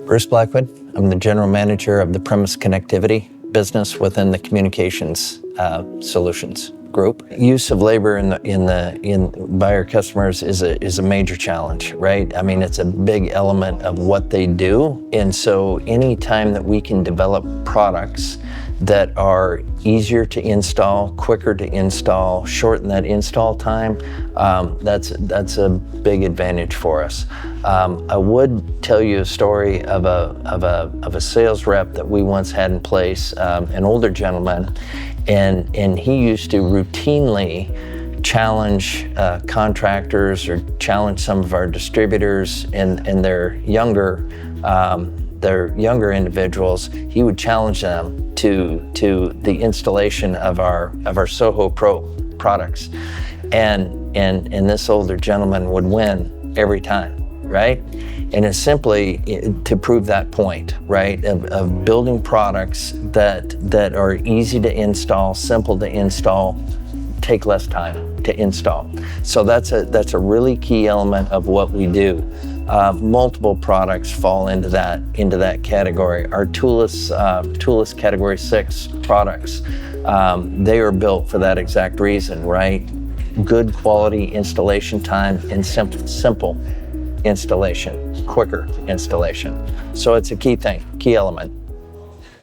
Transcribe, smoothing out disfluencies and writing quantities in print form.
Bruce Blackwood. I'm the general manager of the premise connectivity business within the communications solutions group. Use of labor by our customers is a major challenge, right? I mean, it's a big element of what they do, and so any time that we can develop products that are easier to install, quicker to install, shorten that install time, that's a big advantage for us. I would tell you a story of a sales rep that we once had in place, an older gentleman, and he used to routinely challenge contractors or challenge some of our distributors and their younger individuals. He would challenge them to the installation of our SOHO Pro products, and this older gentleman would win every time, right? And it's simply to prove that point, right, of building products that are easy to install, simple to install, take less time to install. So that's a really key element of what we do. Multiple products fall into that category. Our toolless Category 6 products, they are built for that exact reason, right? Good quality installation time and simple installation, quicker installation. So it's a key element.